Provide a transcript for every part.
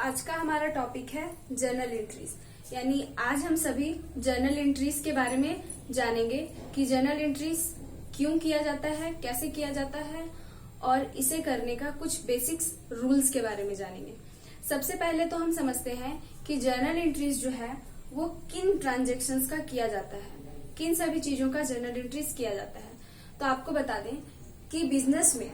आज का हमारा टॉपिक है जर्नल एंट्रीज। यानी आज हम सभी जर्नल एंट्रीज के बारे में जानेंगे कि जर्नल एंट्रीज क्यों किया जाता है, कैसे किया जाता है और इसे करने का कुछ बेसिक्स रूल्स के बारे में जानेंगे। सबसे पहले तो हम समझते हैं कि जर्नल एंट्रीज जो है वो किन ट्रांजेक्शन्स का किया जाता है, किन सभी चीजों का जर्नल एंट्रीज किया जाता है। तो आपको बता दें कि बिजनेस में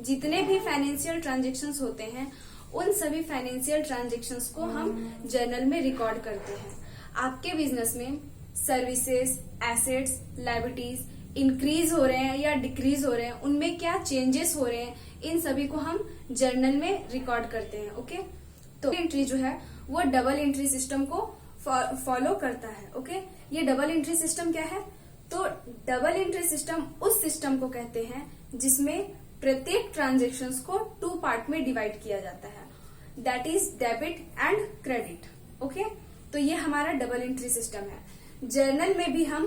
जितने भी फाइनेंशियल ट्रांजेक्शन्स होते हैं उन सभी फाइनेंशियल ट्रांजेक्शन्स को हम जर्नल में रिकॉर्ड करते हैं। आपके बिजनेस में सर्विसेज, एसेट्स, लायबिलिटीज इंक्रीज हो रहे हैं या डिक्रीज हो रहे हैं, उनमें क्या चेंजेस हो रहे हैं, इन सभी को हम जर्नल में रिकॉर्ड करते हैं। ओके, तो एंट्री जो है वो डबल एंट्री सिस्टम को फॉलो करता है। ओके, ये डबल एंट्री सिस्टम क्या है? तो डबल एंट्री सिस्टम उस सिस्टम को कहते हैं जिसमें प्रत्येक ट्रांजेक्शन्स को 2 पार्ट में डिवाइड किया जाता है, that is debit and credit. Okay, तो ये हमारा डबल एंट्री सिस्टम है। जर्नल में भी हम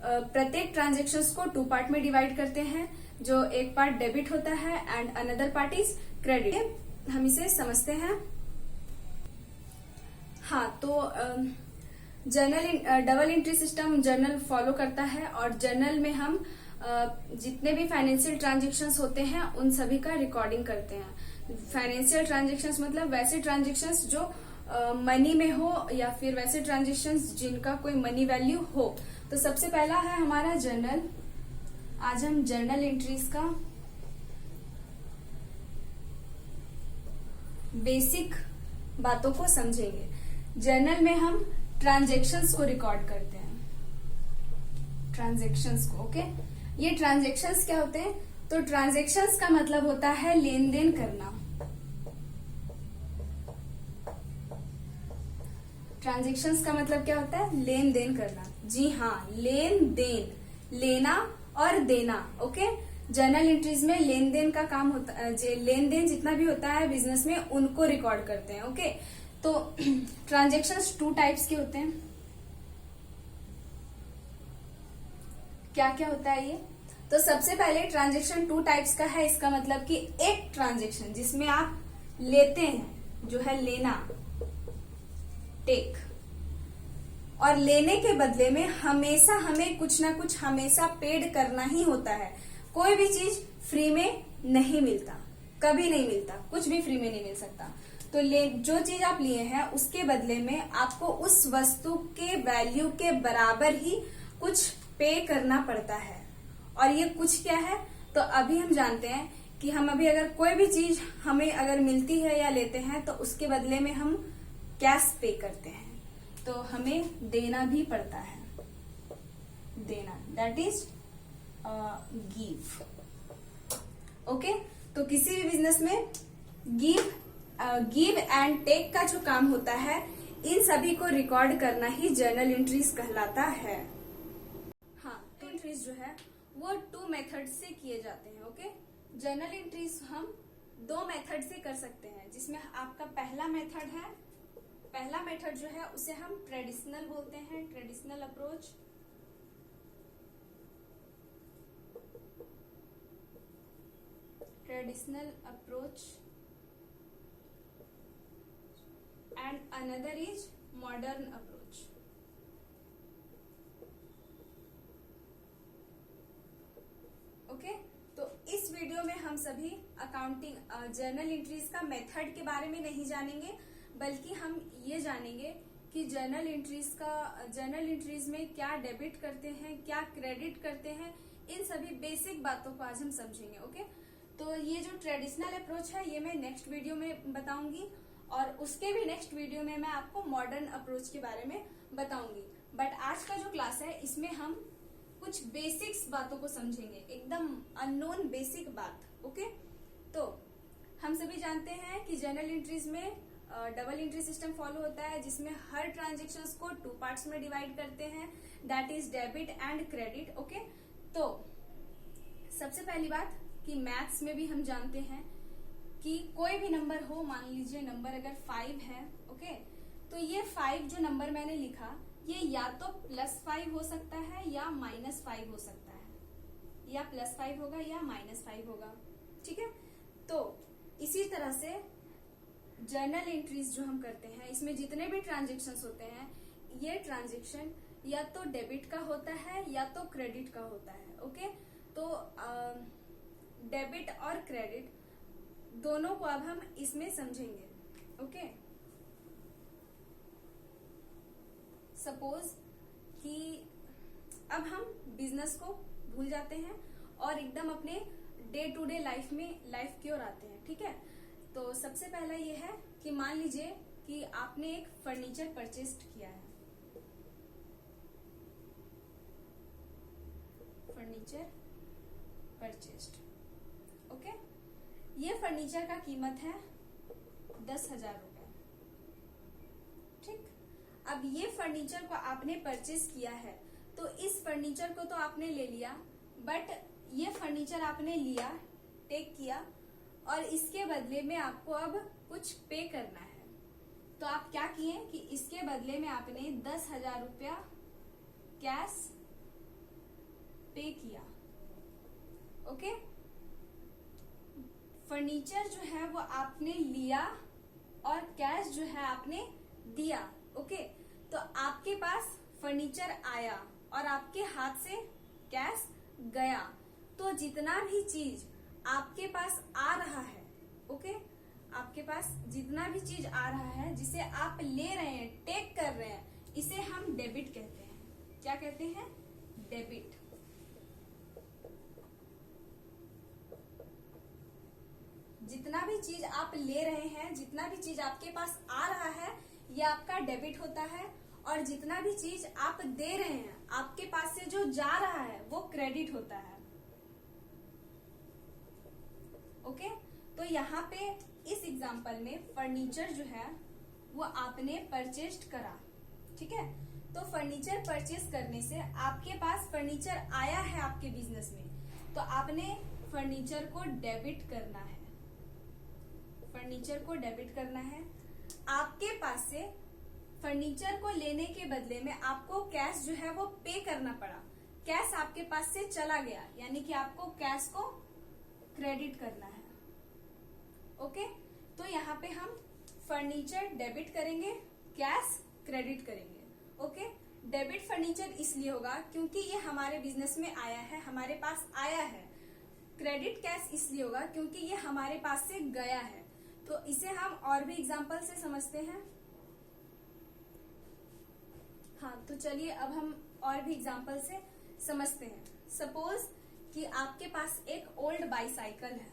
प्रत्येक ट्रांजेक्शन्स को 2 पार्ट में डिवाइड करते हैं, जो एक पार्ट डेबिट होता है and another part is credit. हम इसे समझते हैं। हाँ, तो double entry system journal follow करता है और जर्नल में हम जितने भी फाइनेंशियल ट्रांजेक्शन्स होते हैं उन सभी का रिकॉर्डिंग करते हैं। फाइनेंशियल ट्रांजेक्शन्स मतलब वैसे ट्रांजेक्शन्स जो मनी में हो या फिर वैसे ट्रांजेक्शन्स जिनका कोई मनी वैल्यू हो। तो सबसे पहला है हमारा जर्नल। आज हम जर्नल एंट्रीज का बेसिक बातों को समझेंगे। जर्नल में हम ट्रांजेक्शन्स को रिकॉर्ड करते हैं, ट्रांजेक्शन्स को। ओके, ये ट्रांजेक्शन्स क्या होते हैं? तो ट्रांजेक्शन्स का मतलब होता है लेन देन करना। ट्रांजेक्शन्स का मतलब क्या होता है? लेन देन करना। जी हाँ, लेन देन, लेना और देना। ओके, जर्नल एंट्रीज में लेन देन का काम होता है। लेन देन जितना भी होता है बिजनेस में उनको रिकॉर्ड करते हैं। ओके, तो ट्रांजेक्शन्स 2 टाइप्स के होते हैं। क्या क्या होता है ये? तो सबसे पहले ट्रांजेक्शन 2 टाइप्स का है। इसका मतलब कि एक ट्रांजेक्शन जिसमें आप लेते हैं, जो है लेना, टेक, और लेने के बदले में हमेशा हमें कुछ ना कुछ हमेशा पेड करना ही होता है। कोई भी चीज फ्री में नहीं मिलता, कभी नहीं मिलता, कुछ भी फ्री में नहीं मिल सकता। तो जो चीज आप लिए हैं उसके बदले में आपको उस वस्तु के वैल्यू के बराबर ही कुछ पे करना पड़ता है। और ये कुछ क्या है? तो अभी हम जानते हैं कि हम अभी अगर कोई भी चीज हमें अगर मिलती है या लेते हैं तो उसके बदले में हम कैश पे करते हैं, तो हमें देना भी पड़ता है। देना, दैट इज गिव। ओके, तो किसी भी बिजनेस में गिव एंड टेक का जो काम होता है, इन सभी को रिकॉर्ड करना ही जर्नल एंट्रीज कहलाता है। हाँ, तो एंट्रीज जो है वो 2 मेथड से किए जाते हैं। ओके, जर्नल एंट्रीज हम 2 मेथड से कर सकते हैं, जिसमें आपका पहला मेथड जो है उसे हम ट्रेडिशनल बोलते हैं, traditional approach. Traditional approach and another is modern approach. Okay, तो इस वीडियो में हम सभी अकाउंटिंग जर्नल एंट्रीज का मेथड के बारे में नहीं जानेंगे, बल्कि हम ये जानेंगे कि जर्नल एंट्रीज में क्या डेबिट करते हैं, क्या क्रेडिट करते हैं, इन सभी बेसिक बातों को आज हम समझेंगे। ओके, तो ये जो ट्रेडिशनल अप्रोच है ये मैं नेक्स्ट वीडियो में बताऊंगी और उसके भी नेक्स्ट वीडियो में मैं आपको मॉडर्न अप्रोच के बारे में बताऊंगी। बट आज का जो क्लास है इसमें हम कुछ बेसिक्स बातों को समझेंगे, एकदम अननोन बेसिक बात। ओके, तो हम सभी जानते हैं कि जर्नल एंट्रीज में डबल एंट्री सिस्टम फॉलो होता है, जिसमें हर ट्रांजेक्शन्स को 2 पार्ट्स में डिवाइड करते हैं, that is debit and credit. Okay, तो सबसे पहली बात कि मैथ्स में भी हम जानते हैं कि कोई भी नंबर हो, मान लीजिए नंबर अगर 5 है। ओके, तो ये 5 जो नंबर मैंने लिखा ये या तो +5 हो सकता है या -5 हो सकता है, या +5 होगा या -5 होगा। ठीक है, तो इसी तरह से जर्नल एंट्रीज जो हम करते हैं, इसमें जितने भी ट्रांजेक्शन्स होते हैं, ये ट्रांजेक्शन या तो डेबिट का होता है या तो क्रेडिट का होता है। ओके, तो डेबिट और क्रेडिट दोनों को अब हम इसमें समझेंगे। ओके, सपोज कि अब हम बिजनेस को भूल जाते हैं और एकदम अपने डे टू डे लाइफ की ओर आते हैं। ठीक है, तो सबसे पहला ये है कि मान लीजिए कि आपने एक फर्नीचर परचेज किया है। Furniture purchased. ओके, ये फर्नीचर का कीमत है 10,000 रुपए। ठीक, अब ये फर्नीचर को आपने परचेज किया है, तो इस फर्नीचर को तो आपने ले लिया, बट ये फर्नीचर आपने लिया, टेक किया, और इसके बदले में आपको अब कुछ पे करना है। तो आप क्या किए कि इसके बदले में आपने 10,000 रुपया कैश पे किया। ओके, फर्नीचर जो है वो आपने लिया और कैश जो है आपने दिया। ओके, तो आपके पास फर्नीचर आया और आपके हाथ से कैश गया, तो जितना भी चीज आपके पास आ रहा है, ओके, आपके पास जितना भी चीज आ रहा है जिसे आप ले रहे हैं, टेक कर रहे हैं, इसे हम डेबिट कहते हैं। क्या कहते हैं? डेबिट। जितना भी चीज आप ले रहे हैं, जितना भी चीज आपके पास आ रहा है, ये आपका डेबिट होता है, और जितना भी चीज आप दे रहे हैं, आपके पास से जो जा रहा है, वो क्रेडिट होता है। ओके, तो यहाँ पे इस एग्जांपल में फर्नीचर जो है वो आपने परचेज करा। ठीक है, तो फर्नीचर परचेज करने से आपके पास फर्नीचर आया है आपके बिजनेस में, तो आपने फर्नीचर को डेबिट करना है। फर्नीचर को डेबिट करना है। आपके पास से फर्नीचर को लेने के बदले में आपको कैश जो है वो पे करना पड़ा। कैश आपके पास से चला गया, यानी कि आपको कैश को क्रेडिट करना है। ओके, तो यहाँ पे हम फर्नीचर डेबिट करेंगे, कैश क्रेडिट करेंगे। ओके, डेबिट फर्नीचर इसलिए होगा क्योंकि ये हमारे बिजनेस में आया है, हमारे पास आया है। क्रेडिट कैश इसलिए होगा क्योंकि ये हमारे पास से गया है। तो इसे हम और भी एग्जांपल से समझते हैं। हाँ, तो चलिए अब हम और भी एग्जांपल से समझते हैं। सपोज कि आपके पास एक ओल्ड बाईसाइकिल है।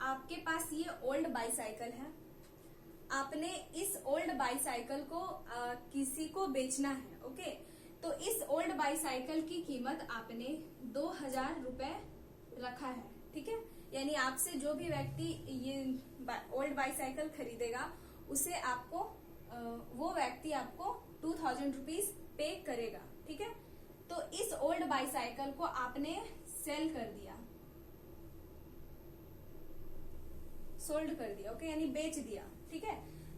आपके पास ये ओल्ड बाईसाइकिल है। आपने इस ओल्ड बाईसाइकिल को किसी को बेचना है। ओके, तो इस ओल्ड बाईसाइकिल की कीमत आपने 2,000 रुपए रखा है। ठीक है, यानी आपसे जो भी व्यक्ति ये ओल्ड बाईसाइकिल खरीदेगा, उसे आपको वो व्यक्ति आपको 2,000 रुपीज पे करेगा। ठीक है, तो इस ओल्ड बाईसाइकिल को आपने सेल कर दिया, सोल्ड कर दिया। ओके, यानी बेच दिया। ठीक है,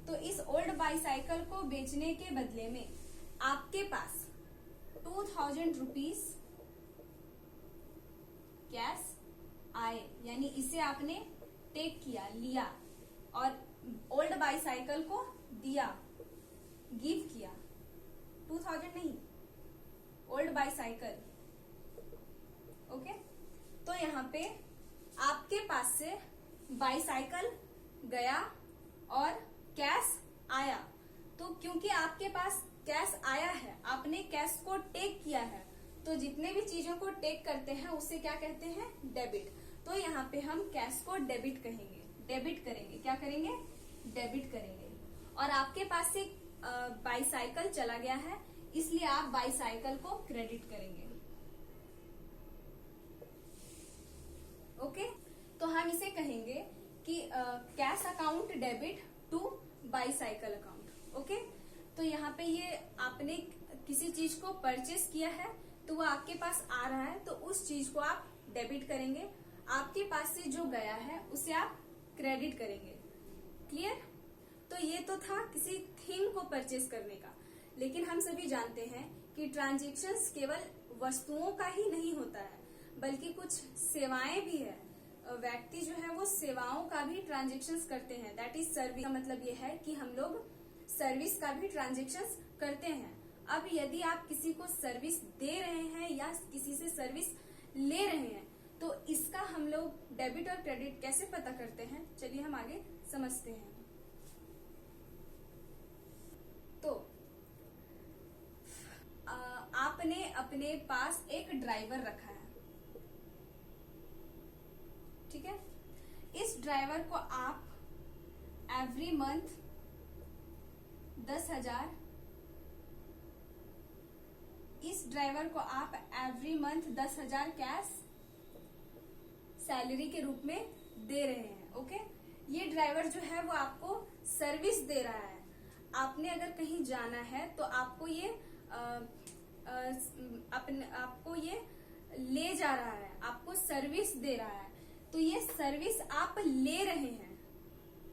तो इस ओल्ड बाईसाइकिल को बेचने के बदले में आपके पास 2,000 रुपीज कैश आए, यानी इसे आपने टेक किया, लिया, और ओल्ड बाईसाइकिल को दिया, गिव किया। 2,000 नहीं, ओल्ड बाईसाइकिल। ओके, तो यहाँ पे आपके पास से बाईसाइकिल गया और कैश आया। तो क्योंकि आपके पास कैश आया है, आपने कैश को टेक किया है, तो जितने भी चीजों को टेक करते हैं उसे क्या कहते हैं? डेबिट। तो यहाँ पे हम कैश को डेबिट कहेंगे, डेबिट करेंगे। क्या करेंगे? डेबिट करेंगे। और आपके पास से बाईसाइकिल चला गया है, इसलिए आप बाईसाइकिल को क्रेडिट करेंगे। ओके, तो हम इसे कहेंगे कि cash account debit to bicycle account. Okay, तो यहाँ पे ये आपने किसी चीज को परचेस किया है, तो वो आपके पास आ रहा है, तो उस चीज को आप डेबिट करेंगे। आपके पास से जो गया है उसे आप क्रेडिट करेंगे। क्लियर? तो ये तो था किसी थिंग को परचेस करने का, लेकिन हम सभी जानते हैं कि ट्रांजैक्शंस केवल वस्तुओं का ही नहीं होता है, बल्कि कुछ सेवाएं भी है। व्यक्ति जो है वो सेवाओं का भी ट्रांजेक्शन्स करते हैं, दैट इज सर्विस का मतलब ये है कि हम लोग सर्विस का भी ट्रांजेक्शन्स करते हैं। अब यदि आप किसी को सर्विस दे रहे हैं या किसी से सर्विस ले रहे हैं तो इसका हम लोग डेबिट और क्रेडिट कैसे पता करते हैं, चलिए हम आगे समझते हैं। तो आपने अपने पास एक ड्राइवर रखा है, ठीक है। इस ड्राइवर को आप एवरी मंथ 10,000 कैश सैलरी के रूप में दे रहे हैं, ओके। ये ड्राइवर जो है वो आपको सर्विस दे रहा है। आपने अगर कहीं जाना है तो आपको ये आपको ये ले जा रहा है, आपको सर्विस दे रहा है। तो ये सर्विस आप ले रहे हैं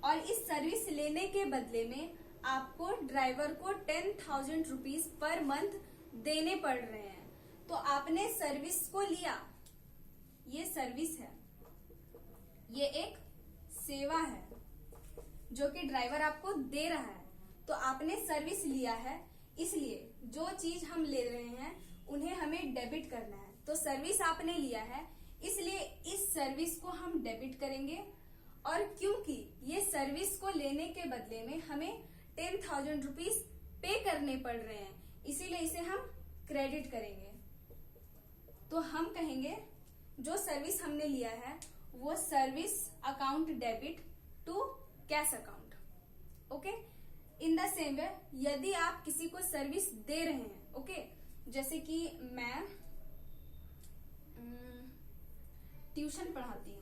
और इस सर्विस लेने के बदले में आपको ड्राइवर को 10,000 रुपीज पर मंथ देने पड़ रहे हैं। तो आपने सर्विस को लिया, ये सर्विस है, ये एक सेवा है जो कि ड्राइवर आपको दे रहा है। तो आपने सर्विस लिया है, इसलिए जो चीज हम ले रहे हैं उन्हें हमें डेबिट करना है। तो सर्विस आपने लिया है, इसलिए इस सर्विस को हम डेबिट करेंगे। और क्योंकि ये सर्विस को लेने के बदले में हमें 10,000 रुपीज पे करने पड़ रहे हैं, इसीलिए इसे हम क्रेडिट करेंगे। तो हम कहेंगे जो सर्विस हमने लिया है वो service account debit to cash account, okay. In the same way यदि आप किसी को सर्विस दे रहे हैं, ओके, जैसे कि मैं ट्यूशन पढ़ाती हूँ,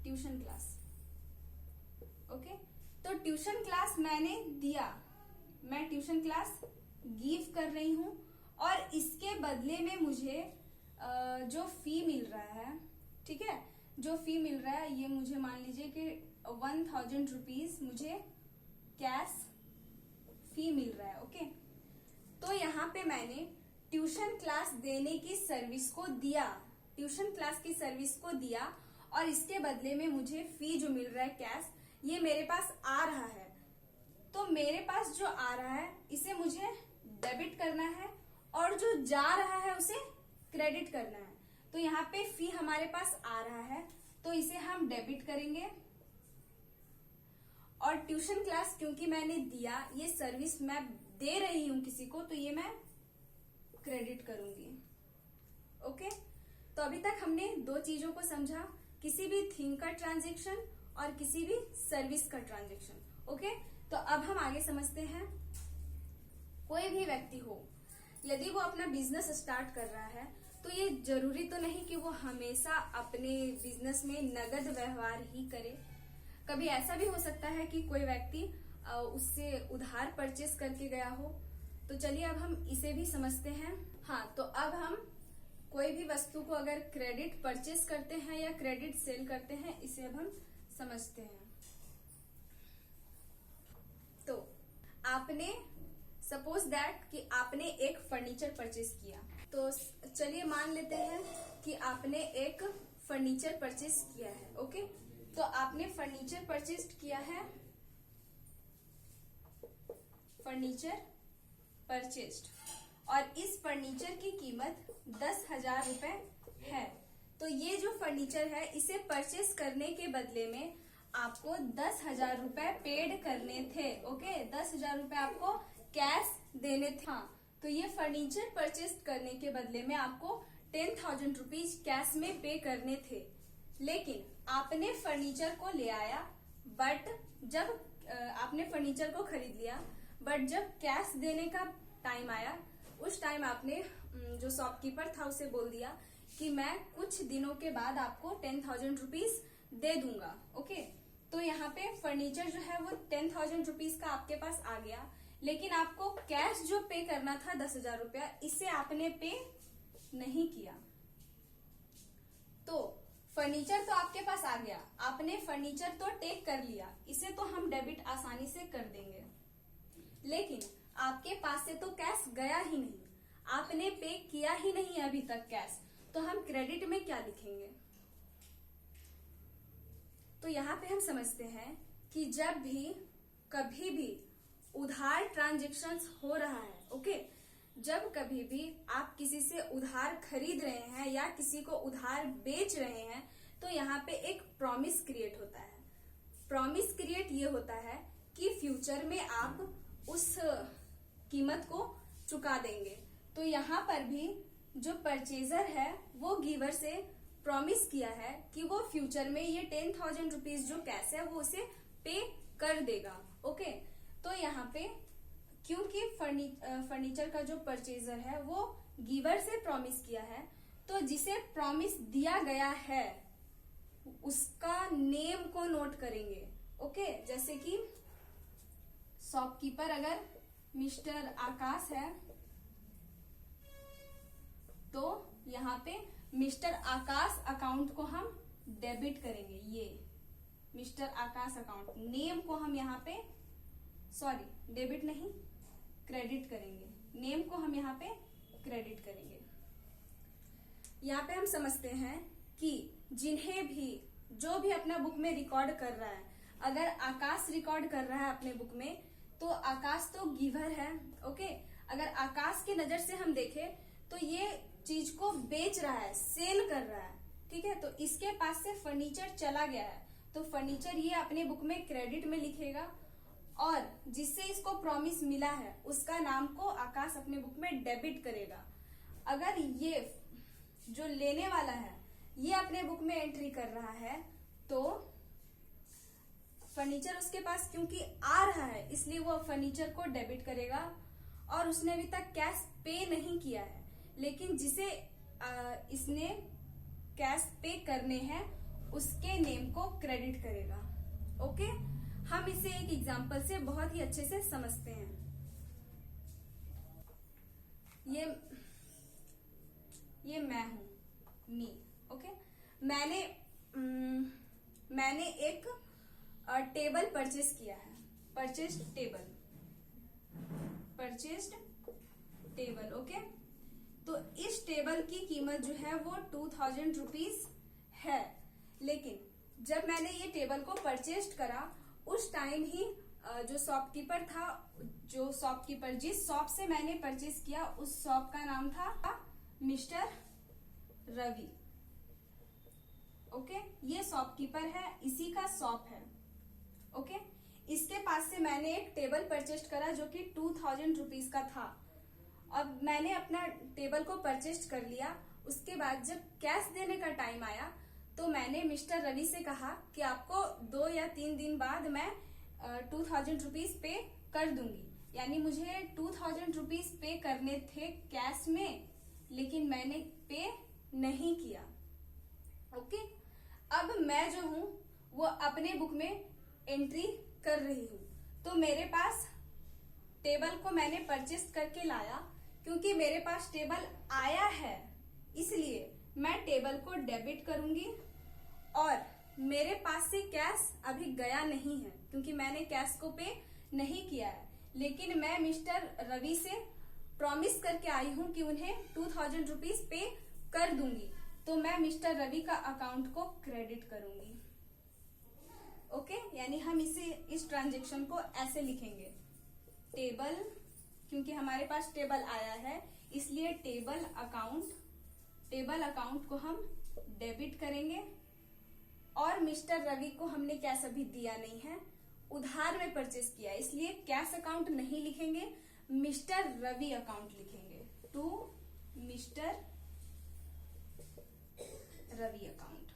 ट्यूशन क्लास, ओके। तो ट्यूशन क्लास मैंने दिया, मैं ट्यूशन क्लास गिव कर रही हूं और इसके बदले में मुझे जो फी मिल रहा है, ठीक है, जो फी मिल रहा है ये मुझे मान लीजिए कि 1,000 रुपीज मुझे कैश फी मिल रहा है, ओके। तो यहाँ पे मैंने ट्यूशन क्लास देने की सर्विस को दिया, ट्यूशन क्लास की सर्विस को दिया और इसके बदले में मुझे फी जो मिल रहा है कैश, ये मेरे पास आ रहा है। तो मेरे पास जो आ रहा है इसे मुझे डेबिट करना है और जो जा रहा है उसे क्रेडिट करना है। तो यहाँ पे फी हमारे पास आ रहा है तो इसे हम डेबिट करेंगे। और ट्यूशन क्लास क्योंकि मैंने दिया, ये सर्विस मैं दे रही हूं किसी को, तो ये मैं क्रेडिट करूंगी, ओके। तो अभी तक हमने दो चीजों को समझा, किसी भी थिंग का ट्रांजेक्शन और किसी भी सर्विस का ट्रांजेक्शन, ओके। तो अब हम आगे समझते हैं। कोई भी व्यक्ति हो, यदि वो अपना बिजनेस स्टार्ट कर रहा है तो ये जरूरी तो नहीं कि वो हमेशा अपने बिजनेस में नगद व्यवहार ही करे। कभी ऐसा भी हो सकता है कि कोई व्यक्ति उससे उधार परचेस करके गया हो। तो चलिए अब हम इसे भी समझते हैं। हाँ, तो अब हम कोई भी वस्तु को अगर क्रेडिट परचेस करते हैं या क्रेडिट सेल करते हैं, इसे अब हम समझते हैं। तो आपने सपोज दैट कि आपने एक फर्नीचर परचेस किया। तो चलिए मान लेते हैं कि आपने एक फर्नीचर परचेस किया है, ओके। तो आपने फर्नीचर परचेस किया है, फर्नीचर परचेस्ड, और इस फर्नीचर की कीमत 10,000 रुपए है। तो ये जो फर्नीचर है इसे परचेस करने के बदले में आपको 10,000 रुपए पेड करने थे, ओके। 10,000 रुपए आपको कैश देने थे। हाँ, तो ये फर्नीचर परचेस करने के बदले में आपको 10,000 रुपीज कैश में पे करने थे। लेकिन आपने फर्नीचर को ले आया, बट जब आपने फर्नीचर को खरीद लिया, बट जब कैश देने का टाइम आया, उस टाइम आपने जो शॉपकीपर था उसे बोल दिया कि मैं कुछ दिनों के बाद आपको 10,000 रुपीज दे दूंगा, ओके। तो यहाँ पे फर्नीचर जो है वो 10,000 रुपीज का आपके पास आ गया, लेकिन आपको कैश जो पे करना था 10,000 रुपया, इसे आपने पे नहीं किया। तो फर्नीचर तो आपके पास आ गया, आपने फर्नीचर तो टेक कर लिया, इसे तो हम डेबिट आसानी से कर देंगे। लेकिन आपके पास से तो कैश गया ही नहीं, आपने पे किया ही नहीं अभी तक कैश, तो हम क्रेडिट में क्या लिखेंगे? तो यहाँ पे हम समझते हैं कि जब भी कभी भी उधार ट्रांजेक्शन्स हो रहा है, ओके, जब कभी भी आप किसी से उधार खरीद रहे हैं या किसी को उधार बेच रहे हैं, तो यहाँ पे एक प्रॉमिस क्रिएट होता है। प्रॉमिस क्रिएट ये होता है कि फ्यूचर में आप उस कीमत को चुका देंगे। तो यहाँ पर भी जो परचेजर है वो गिवर से प्रॉमिस किया है कि वो फ्यूचर में ये 10,000 रुपीज जो कैश है वो उसे पे कर देगा। ओके, तो यहाँ पे क्योंकि फर्नीचर का जो परचेजर है वो गिवर से प्रॉमिस किया है, तो जिसे प्रॉमिस दिया गया है उसका नेम को नोट करेंगे। ओके, जैसे कि शॉपकीपर अगर मिस्टर आकाश है तो यहाँ पे मिस्टर आकाश अकाउंट को हम डेबिट करेंगे। ये मिस्टर आकाश अकाउंट नेम को हम यहाँ पे डेबिट नहीं क्रेडिट करेंगे। नेम को हम यहाँ पे क्रेडिट करेंगे। यहाँ पे हम समझते हैं कि जिन्हें भी जो भी अपना बुक में रिकॉर्ड कर रहा है, अगर आकाश रिकॉर्ड कर रहा है अपने बुक में तो आकाश तो गिवर है। ओके, अगर आकाश की नजर से हम देखें तो ये चीज को बेच रहा है, सेल कर रहा है, ठीक है, तो इसके पास से फर्नीचर चला गया है तो फर्नीचर ये अपने बुक में क्रेडिट में लिखेगा और जिससे इसको प्रॉमिस मिला है उसका नाम को आकाश अपने बुक में डेबिट करेगा। अगर ये जो लेने वाला है ये अपने बुक में एंट्री कर रहा है तो फर्नीचर उसके पास क्योंकि आ रहा है इसलिए वो फर्नीचर को डेबिट करेगा और उसने अभी तक कैश पे नहीं किया है, लेकिन जिसे इसने कैश पे करने हैं उसके नेम को क्रेडिट करेगा। ओके, हम इसे एक एग्जांपल से बहुत ही अच्छे से समझते हैं। ये मैं हूं, मी। ओके, मैंने एक टेबल परचेज किया है, परचेज्ड टेबल। ओके, तो इस टेबल की कीमत जो है वो 2,000 रुपीज है, लेकिन जब मैंने ये टेबल को परचेज करा उस टाइम ही जो शॉपकीपर था, जिस शॉप से मैंने परचेज किया उस शॉप का नाम था मिस्टर रवि। ओके, ये शॉपकीपर है, इसी का शॉप है। ओके, इसके पास से मैंने एक टेबल परचेज करा जो कि 2,000 रुपीज का था। अब मैंने अपना टेबल को परचेज कर लिया। उसके बाद जब कैश देने का टाइम आया तो मैंने मिस्टर रवि से कहा कि आपको 2 या 3 दिन बाद मैं 2,000 रुपीज पे कर दूंगी। यानी मुझे 2,000 रुपीज पे करने थे कैश में, लेकिन मैंने पे नहीं किया। ओके, अब मैं जो हूं वो अपने बुक में एंट्री कर रही हूं, तो मेरे पास टेबल को मैंने परचेज करके लाया। क्योंकि मेरे पास टेबल आया है इसलिए मैं टेबल को डेबिट करूंगी और मेरे पास से कैश अभी गया नहीं है क्योंकि मैंने कैश को पे नहीं किया है, लेकिन मैं मिस्टर रवि से प्रॉमिस करके आई हूं कि उन्हें 2,000 रुपीज पे कर दूंगी, तो मैं मिस्टर रवि का अकाउंट को क्रेडिट करूंगी। ओके, यानी हम इस ट्रांजेक्शन को ऐसे लिखेंगे। टेबल, क्योंकि हमारे पास टेबल आया है इसलिए टेबल अकाउंट को हम डेबिट करेंगे और मिस्टर रवि को हमने कैश अभी दिया नहीं है, उधार में परचेज किया इसलिए कैश अकाउंट नहीं लिखेंगे, मिस्टर रवि अकाउंट लिखेंगे। To mister Ravi account.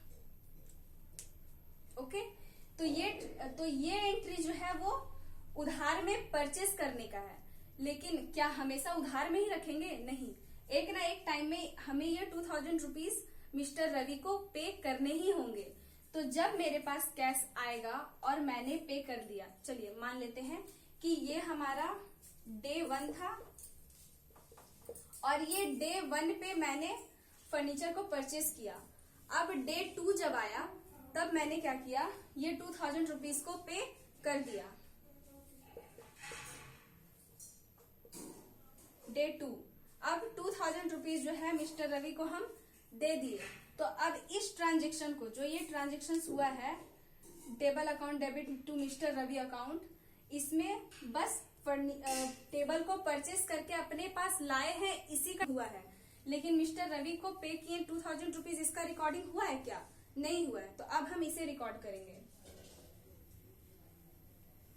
Okay, तो ये एंट्री जो है वो उधार में परचेज करने का है, लेकिन क्या हमेशा उधार में ही रखेंगे? नहीं, एक ना एक टाइम में हमें ये 2,000 रुपीज मिस्टर रवि को पे करने ही होंगे। तो जब मेरे पास कैश आएगा और मैंने पे कर दिया, चलिए मान लेते हैं कि ये हमारा डे 1 था और ये डे 1 पे मैंने फर्नीचर को परचेज किया। अब डे 2 जब आया तब मैंने क्या किया, ये 2,000 रुपीज को पे कर दिया। डे 2, अब 2,000 रुपीज जो है मिस्टर रवि को हम दे दिए। तो अब इस ट्रांजेक्शन को, जो ये ट्रांजेक्शन हुआ है, table account debit to mister Ravi account, इसमें बस टेबल को परचेस करके अपने पास लाए हैं, इसी का हुआ है। लेकिन मिस्टर रवि को पे किए 2000 रुपीज, इसका रिकॉर्डिंग हुआ है क्या? नहीं हुआ है। तो अब हम इसे रिकॉर्ड करेंगे।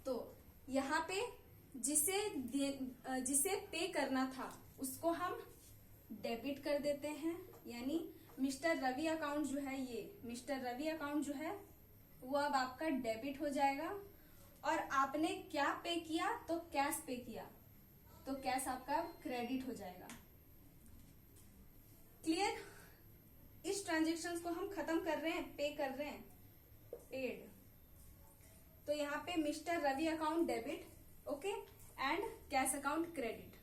तो यहाँ पे जिसे पे करना था उसको हम डेबिट कर देते हैं, यानी मिस्टर रवि अकाउंट जो है, ये मिस्टर रवि अकाउंट जो है वो अब आपका डेबिट हो जाएगा। और आपने क्या पे किया? तो कैश पे किया, तो कैश आपका क्रेडिट हो जाएगा। क्लियर? इस ट्रांजेक्शन को हम खत्म कर रहे हैं, पे कर रहे हैं, पेड। तो यहाँ पे mister Ravi account debit, okay, and cash account credit.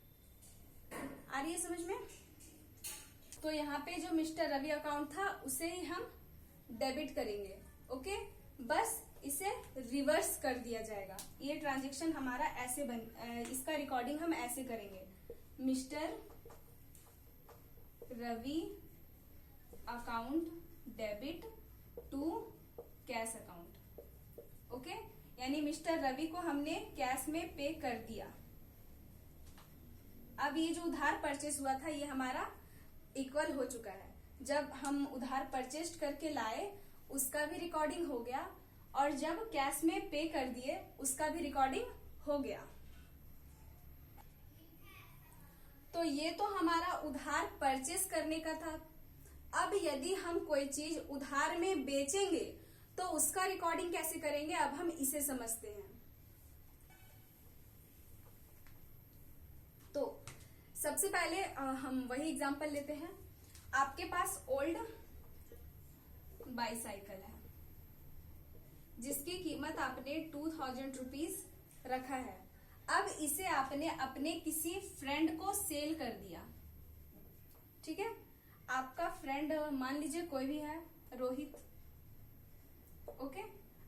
आ रही है समझ में? तो यहाँ पे जो मिस्टर रवि अकाउंट था उसे ही हम डेबिट करेंगे, ओके। बस इसे रिवर्स कर दिया जाएगा। ये ट्रांजेक्शन हमारा ऐसे इसका रिकॉर्डिंग हम ऐसे करेंगे, mister Ravi account debit to cash account, okay. यानी मिस्टर रवि को हमने कैश में पे कर दिया। अब ये जो उधार परचेस हुआ था ये हमारा इक्वल हो चुका है। जब हम उधार परचेस करके लाए उसका भी रिकॉर्डिंग हो गया, और जब कैश में पे कर दिए उसका भी रिकॉर्डिंग हो गया। तो ये तो हमारा उधार परचेस करने का था। अब यदि हम कोई चीज उधार में बेचेंगे तो उसका रिकॉर्डिंग कैसे करेंगे, अब हम इसे समझते हैं। तो सबसे पहले हम वही एग्जांपल लेते हैं। आपके पास ओल्ड बाईसाइकिल है जिसकी कीमत आपने 2000 रुपीज रखा है। अब इसे आपने अपने किसी फ्रेंड को सेल कर दिया, ठीक है। आपका फ्रेंड मान लीजिए कोई भी है, रोहित, ओके।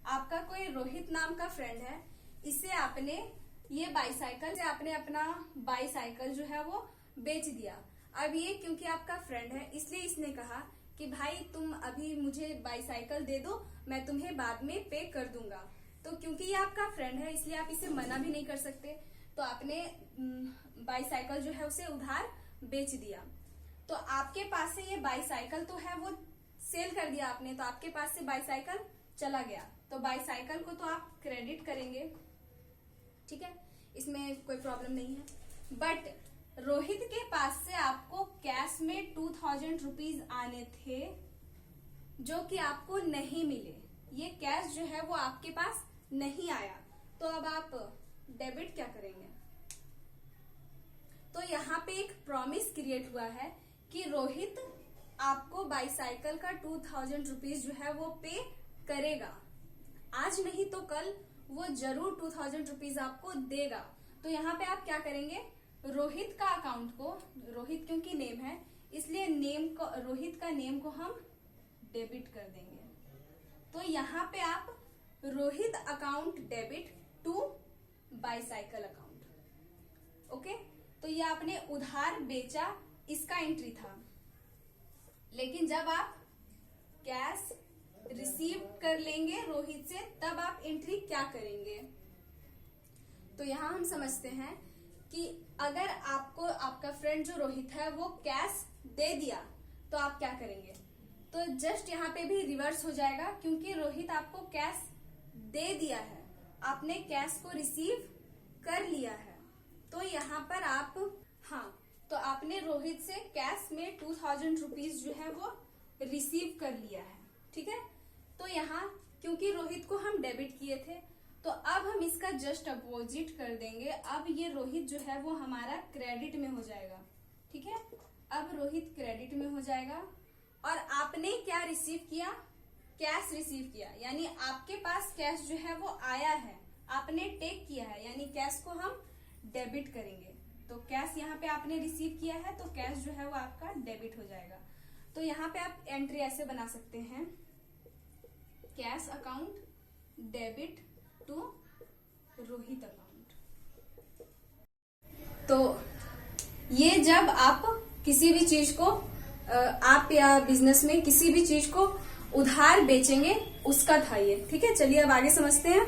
आपका कोई रोहित नाम का फ्रेंड है, इसे आपने ये बाईसाइकिल से आपने अपना बाईसाइकिल जो है वो बेच दिया। अब ये क्योंकि आपका फ्रेंड है इसलिए इसने कहा कि भाई तुम अभी मुझे बाईसाइकिल दे दो, मैं तुम्हें बाद में पे कर दूंगा। तो क्योंकि ये आपका फ्रेंड है इसलिए आप इसे मना भी नहीं कर सकते। तो आपने बाईसाइकिल जो है उसे उधार बेच दिया। तो आपके पास से ये बाईसाइकिल तो है वो सेल कर दिया आपने, तो आपके पास से बाईसाइकिल चला गया। तो बाईसाइकिल को तो आप क्रेडिट करेंगे, ठीक है, इसमें कोई प्रॉब्लम नहीं है। बट रोहित के पास से आपको कैश में 2000 रुपीज आने थे जो कि आपको नहीं मिले। ये कैश जो है वो आपके पास नहीं आया। तो अब आप डेबिट क्या करेंगे? तो यहाँ पे एक प्रॉमिस क्रिएट हुआ है कि रोहित आपको बाईसाइकिल का 2000 रुपीज जो है वो पे करेगा। आज नहीं तो कल वो जरूर 2000 रुपीज आपको देगा। तो यहाँ पे आप क्या करेंगे? रोहित का अकाउंट को, रोहित क्योंकि नेम है इसलिए नेम को, रोहित का नेम को हम डेबिट कर देंगे। तो यहाँ पे आप Rohit account debit to bicycle account, okay. तो ये आपने उधार बेचा इसका एंट्री था। लेकिन जब आप कैश रिसीव कर लेंगे रोहित से तब आप एंट्री क्या करेंगे? तो यहाँ हम समझते हैं कि अगर आपको आपका फ्रेंड जो रोहित है वो कैश दे दिया तो आप क्या करेंगे? तो जस्ट यहाँ पे भी रिवर्स हो जाएगा क्योंकि रोहित आपको कैश दे दिया है, आपने कैश को रिसीव कर लिया है। तो यहाँ पर आप, हाँ, तो आपने रोहित से कैश में 2000 रुपीज जो है वो रिसीव कर लिया है, ठीक है। तो यहाँ क्योंकि रोहित को हम डेबिट किए थे तो अब हम इसका जस्ट अपोजिट कर देंगे। अब ये रोहित जो है वो हमारा क्रेडिट में हो जाएगा, ठीक है। अब रोहित क्रेडिट में हो जाएगा और आपने क्या रिसीव किया? कैश रिसीव किया, यानी आपके पास कैश जो है वो आया है, आपने टेक किया है, यानी कैश को हम डेबिट करेंगे। तो कैश यहाँ पे आपने रिसीव किया है तो कैश जो है वो आपका डेबिट हो जाएगा। तो यहाँ पे आप एंट्री ऐसे बना सकते हैं, cash account debit to Rohit account. तो ये जब आप किसी भी चीज को, आप या बिजनेस में किसी भी चीज को उधार बेचेंगे उसका था ये। ठीक है, चलिए अब आगे समझते हैं।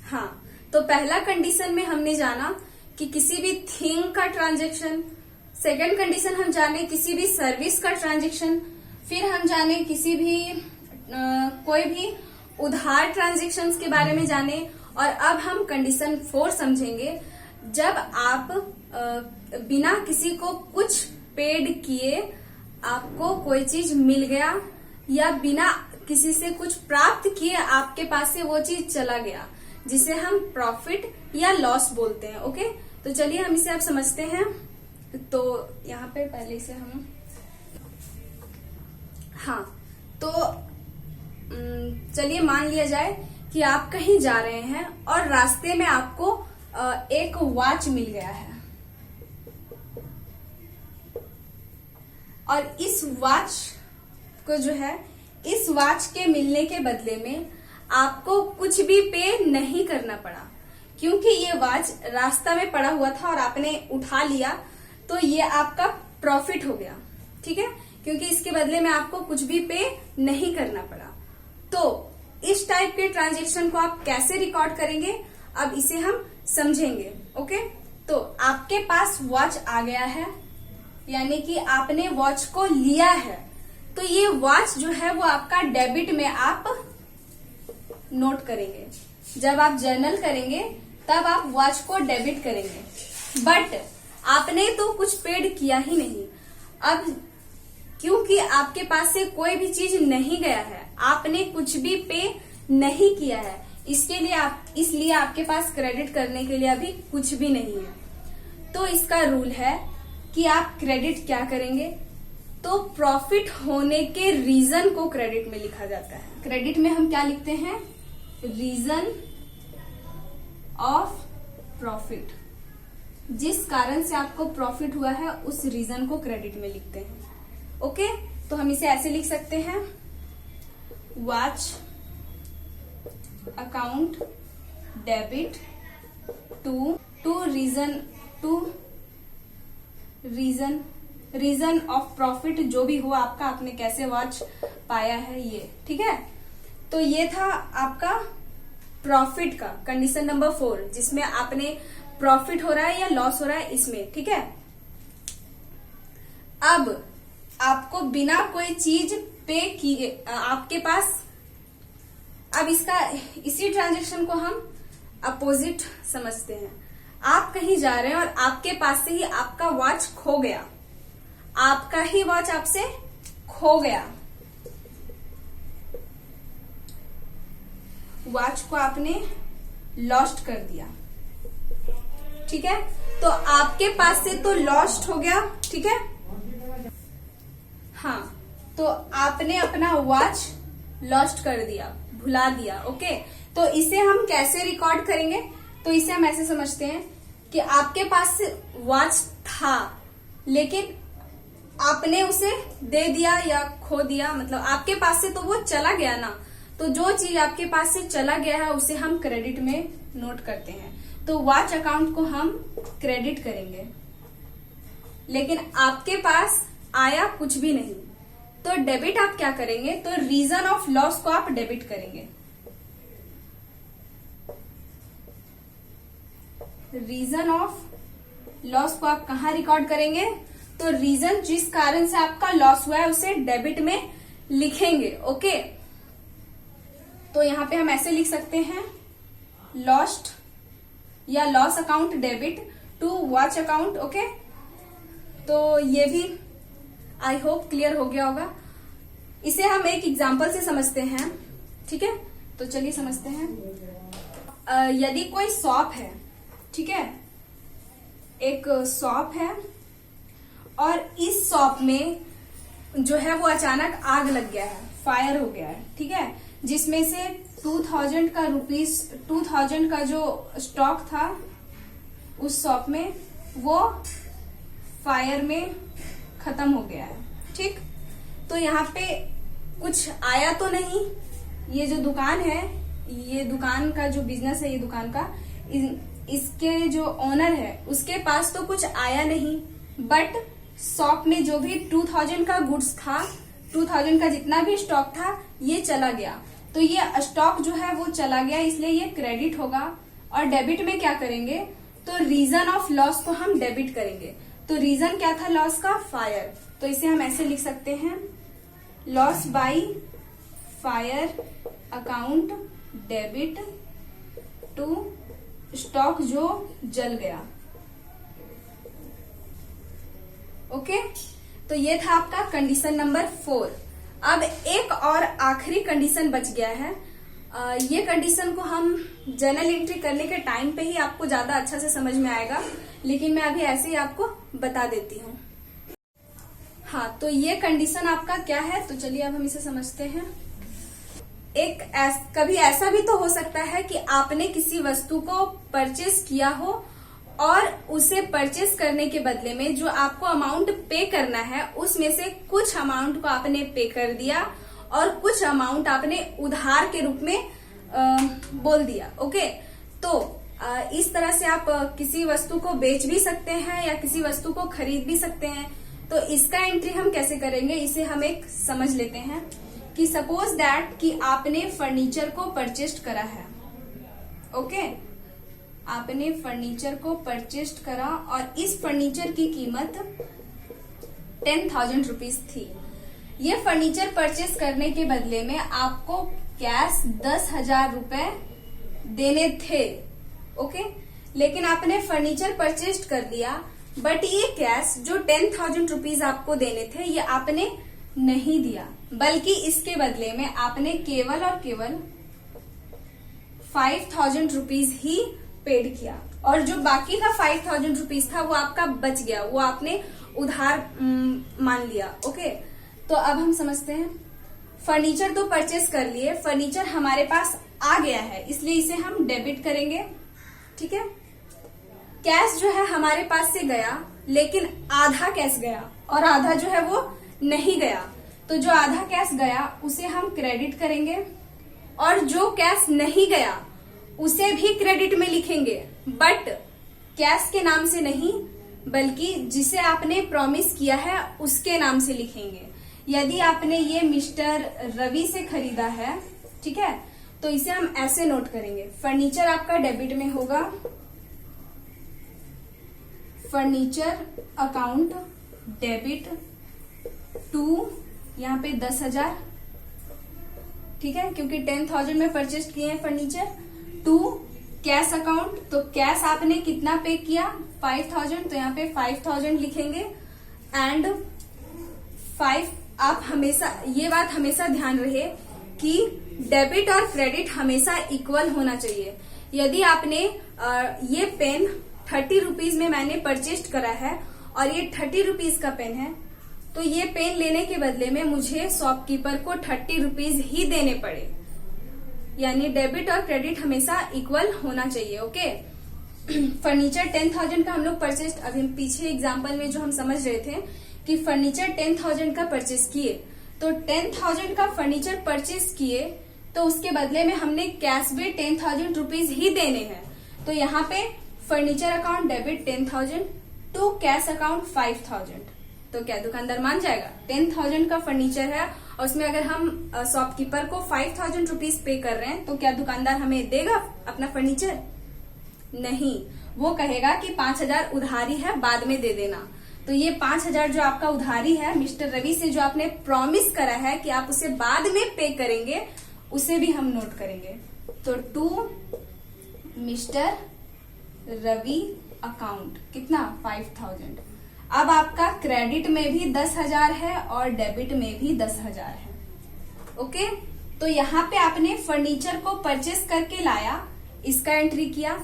हाँ, तो पहला कंडीशन में हमने जाना कि किसी भी थिंग का ट्रांजेक्शन, सेकंड कंडीशन हम जाने किसी भी सर्विस का ट्रांजेक्शन, फिर हम जाने किसी भी कोई भी उधार ट्रांजेक्शन्स के बारे में जाने, और अब हम कंडीशन 4 समझेंगे, जब आप बिना किसी को कुछ पेड किए आपको कोई चीज मिल गया, या बिना किसी से कुछ प्राप्त किए आपके पास से वो चीज चला गया, जिसे हम प्रॉफिट या लॉस बोलते हैं। ओके, तो चलिए हम इसे अब समझते हैं। तो यहाँ पे पहले से हम तो चलिए मान लिया जाए कि आप कहीं जा रहे हैं और रास्ते में आपको एक वॉच मिल गया है, और इस वॉच को जो है, इस वॉच के मिलने के बदले में आपको कुछ भी पे नहीं करना पड़ा, क्योंकि ये वॉच रास्ता में पड़ा हुआ था और आपने उठा लिया, तो ये आपका प्रॉफिट हो गया। ठीक है, क्योंकि इसके बदले में आपको कुछ भी पे नहीं करना पड़ा। तो इस टाइप के ट्रांजेक्शन को आप कैसे रिकॉर्ड करेंगे, अब इसे हम समझेंगे। ओके, तो आपके पास वॉच आ गया है, यानी कि आपने वॉच को लिया है, तो ये वॉच जो है वो आपका डेबिट में आप नोट करेंगे। जब आप जर्नल करेंगे तब आप वॉच को डेबिट करेंगे, बट आपने तो कुछ पेड किया ही नहीं। अब क्योंकि आपके पास से कोई भी चीज नहीं गया है, आपने कुछ भी पे नहीं किया है, इसलिए आपके पास क्रेडिट करने के लिए अभी कुछ भी नहीं है। तो इसका रूल है कि आप क्रेडिट क्या करेंगे, तो प्रॉफिट होने के रीजन को क्रेडिट में लिखा जाता है। क्रेडिट में हम क्या लिखते हैं, रीजन ऑफ प्रॉफिट, जिस कारण से आपको प्रॉफिट हुआ है उस रीजन को क्रेडिट में लिखते हैं। ओके, तो हम इसे ऐसे लिख सकते हैं, watch account debit to reason of profit, जो भी हो आपका, आपने कैसे वॉच पाया है ये। ठीक है, तो ये था आपका प्रॉफिट का कंडीशन नंबर 4, जिसमें आपने प्रॉफिट हो रहा है या लॉस हो रहा है इसमें। ठीक है, अब आपको बिना कोई चीज पे किए आपके पास, अब इसी ट्रांजेक्शन को हम अपोजिट समझते हैं। आप कहीं जा रहे हैं और आपके पास से ही आपका वॉच खो गया, आपका ही वॉच आपसे खो गया, वॉच को आपने लॉस्ट कर दिया। ठीक है, तो आपके पास से तो लॉस्ट हो गया। ठीक है, हाँ, तो आपने अपना वॉच लॉस्ट कर दिया, भुला दिया। ओके, तो इसे हम कैसे रिकॉर्ड करेंगे, तो इसे हम ऐसे समझते हैं कि आपके पास वॉच था, लेकिन आपने उसे दे दिया या खो दिया, मतलब आपके पास से तो वो चला गया ना, तो जो चीज आपके पास से चला गया है उसे हम क्रेडिट में नोट करते हैं। तो वॉच अकाउंट को हम क्रेडिट करेंगे, लेकिन आपके पास आया कुछ भी नहीं, तो डेबिट आप क्या करेंगे, तो रीजन ऑफ लॉस को आप डेबिट करेंगे। रीजन ऑफ लॉस को आप कहाँ रिकॉर्ड करेंगे, तो रीजन जिस कारण से आपका लॉस हुआ है उसे डेबिट में लिखेंगे। ओके, तो यहाँ पे हम ऐसे लिख सकते हैं, लॉस्ट या loss account debit to watch account. Okay, तो ये भी आई होप क्लियर हो गया होगा। इसे हम एक एग्जांपल से समझते हैं। ठीक है, तो चलिए समझते हैं। यदि कोई शॉप है, ठीक है, एक शॉप है और इस शॉप में जो है वो अचानक आग लग गया है, फायर हो गया है। ठीक है, जिसमें से 2000 का जो स्टॉक था उस शॉप में वो फायर में खत्म हो गया है। ठीक, तो यहाँ पे कुछ आया तो नहीं, ये जो दुकान है, ये दुकान का जो बिजनेस है, ये दुकान का, इसके जो ओनर है उसके पास तो कुछ आया नहीं, बट शॉप में जो भी 2000 का गुड्स था 2000 का जितना भी स्टॉक था ये चला गया, तो ये स्टॉक जो है वो चला गया, इसलिए ये क्रेडिट होगा। और डेबिट में क्या करेंगे, तो रीजन ऑफ लॉस को हम डेबिट करेंगे। तो रीजन क्या था लॉस का, फायर, तो इसे हम ऐसे लिख सकते हैं, loss by fire account debit to stock जो जल गया। ओके, तो ये था आपका कंडीशन नंबर 4। अब एक और आखिरी कंडीशन बच गया है। ये कंडीशन को हम जर्नल एंट्री करने के टाइम पे ही आपको ज्यादा अच्छा से समझ में आएगा, लेकिन मैं अभी ऐसे ही आपको बता देती हूँ। हाँ, तो ये कंडीशन आपका क्या है, तो चलिए अब हम इसे समझते हैं। कभी ऐसा भी तो हो सकता है कि आपने किसी वस्तु को परचेस किया हो और उसे परचेस करने के बदले में जो आपको अमाउंट पे करना है उसमें से कुछ अमाउंट को आपने पे कर दिया और कुछ अमाउंट आपने उधार के रूप में बोल दिया। ओके, तो इस तरह से आप किसी वस्तु को बेच भी सकते हैं या किसी वस्तु को खरीद भी सकते हैं। तो इसका एंट्री हम कैसे करेंगे, इसे हम एक समझ लेते हैं कि सपोज दैट कि आपने फर्नीचर को परचेस्ड करा है। ओके, आपने फर्नीचर को परचेस्ड करा और इस फर्नीचर की कीमत 10,000 रुपीज थी। ये फर्नीचर परचेस करने के बदले में आपको कैश 10,000 रुपए देने थे। ओके, लेकिन आपने फर्नीचर परचेस्ड कर लिया, बट ये कैश जो 10,000 रुपीज आपको देने थे ये आपने नहीं दिया, बल्कि इसके बदले में आपने केवल और केवल 5,000 रुपीज ही पेड किया और जो बाकी का 5,000 रुपीज था वो आपका बच गया, वो आपने उधार मान लिया। ओके, तो अब हम समझते हैं। फर्नीचर तो परचेस कर लिए, फर्नीचर हमारे पास आ गया है, इसलिए इसे हम डेबिट करेंगे। ठीक है, कैश जो है हमारे पास से गया, लेकिन आधा कैश गया और आधा जो है वो नहीं गया। तो जो आधा कैश गया उसे हम क्रेडिट करेंगे और जो कैश नहीं गया उसे भी क्रेडिट में लिखेंगे, बट कैश के नाम से नहीं, बल्कि जिसे आपने प्रॉमिस किया है उसके नाम से लिखेंगे। यदि आपने ये मिस्टर रवि से खरीदा है, ठीक है, तो इसे हम ऐसे नोट करेंगे। फर्नीचर आपका डेबिट में होगा, फर्नीचर अकाउंट डेबिट टू, यहाँ पे 10,000, ठीक है, क्योंकि 10,000 में परचेज किए हैं फर्नीचर, टू कैश अकाउंट, तो कैश आपने कितना पे किया 5,000, तो यहाँ पे 5,000 लिखेंगे। एंड 5, आप हमेशा ये बात हमेशा ध्यान रहे कि डेबिट और क्रेडिट हमेशा इक्वल होना चाहिए। यदि आपने ये पेन 30 रुपीज में मैंने परचेज करा है और ये 30 रुपीज का पेन है, तो ये पेन लेने के बदले में मुझे शॉपकीपर को 30 रुपीज ही देने पड़े। यानी डेबिट और क्रेडिट हमेशा इक्वल होना चाहिए। ओके, फर्नीचर 10,000 का हम लोग परचेज, अभी पीछे एग्जाम्पल में जो हम समझ रहे थे कि फर्नीचर 10,000 का परचेज किए, तो 10,000 का फर्नीचर परचेज किए तो उसके बदले में हमने कैश भी 10,000 रुपीज ही देने हैं। तो यहाँ पे furniture account debit 10,000 to cash account 5,000, तो क्या दुकानदार मान जाएगा? 10,000 का फर्नीचर है और उसमें अगर हम शॉपकीपर को 5,000 रुपीज पे कर रहे हैं, तो क्या दुकानदार हमें देगा अपना फर्नीचर? नहीं, वो कहेगा कि 5,000 उधारी है, बाद में दे देना। तो ये 5,000 जो आपका उधारी है मिस्टर रवि से, जो आपने प्रॉमिस करा है कि आप उसे बाद में पे करेंगे, उसे भी हम नोट करेंगे। तो टू मिस्टर रवि अकाउंट कितना 5,000। अब आपका क्रेडिट में भी 10,000 है और डेबिट में भी 10,000 है। ओके, तो यहाँ पे आपने फर्नीचर को परचेस करके लाया, इसका एंट्री किया।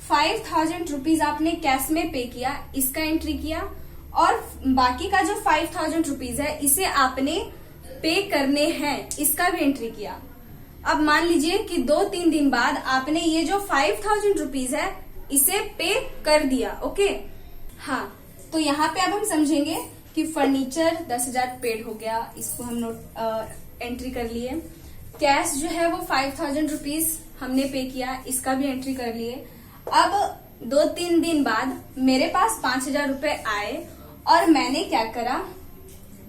5,000 रुपीज आपने कैश में पे किया, इसका एंट्री किया। और बाकी का जो 5,000 रुपीज है इसे आपने पे करने हैं, इसका भी एंट्री किया। अब मान लीजिए कि 2-3 दिन बाद आपने ये जो 5,000 रुपीज है इसे पे कर दिया। ओके, हाँ, तो यहाँ पे अब हम समझेंगे कि फर्नीचर 10,000 पेड हो गया, इसको हम नोट एंट्री कर लिए। कैश जो है वो 5,000 रुपीज हमने पे किया, इसका भी एंट्री कर लिए। अब 2-3 दिन बाद मेरे पास 5,000 रुपए आए और मैंने क्या करा,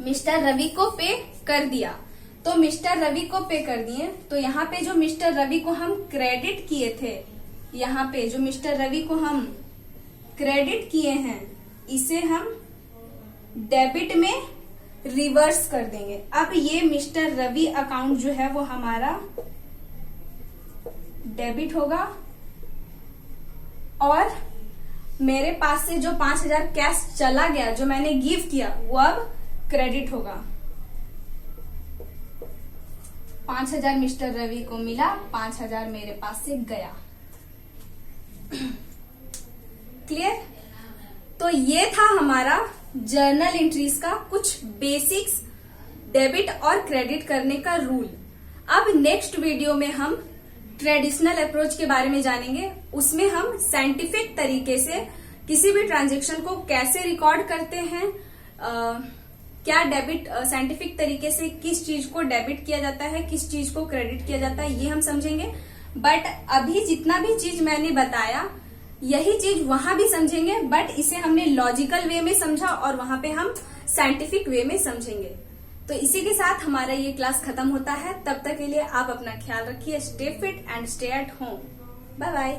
मिस्टर रवि को पे कर दिया, तो मिस्टर रवि को पे कर दिए। तो यहाँ पे जो मिस्टर रवि को हम क्रेडिट किए थे, यहाँ पे जो मिस्टर रवि को हम क्रेडिट किए हैं, इसे हम डेबिट में रिवर्स कर देंगे। अब ये मिस्टर रवि अकाउंट जो है वो हमारा डेबिट होगा और मेरे पास से जो 5,000 कैश चला गया, जो मैंने गिव किया, वो अब क्रेडिट होगा। 5,000 मिस्टर रवि को मिला, 5,000 मेरे पास से गया। क्लियर? तो ये था हमारा जर्नल एंट्रीज का कुछ बेसिक्स, डेबिट और क्रेडिट करने का रूल। अब नेक्स्ट वीडियो में हम ट्रेडिशनल अप्रोच के बारे में जानेंगे। उसमें हम साइंटिफिक तरीके से किसी भी ट्रांजैक्शन को कैसे रिकॉर्ड करते हैं, क्या डेबिट साइंटिफिक तरीके से किस चीज को डेबिट किया जाता है, किस चीज को क्रेडिट किया जाता है, ये हम समझेंगे। बट अभी जितना भी चीज मैंने बताया, यही चीज वहां भी समझेंगे, बट इसे हमने लॉजिकल वे में समझा और वहां पे हम साइंटिफिक वे में समझेंगे। तो इसी के साथ हमारा ये क्लास खत्म होता है। तब तक के लिए आप अपना ख्याल रखिए। Stay fit and stay at home. Bye bye.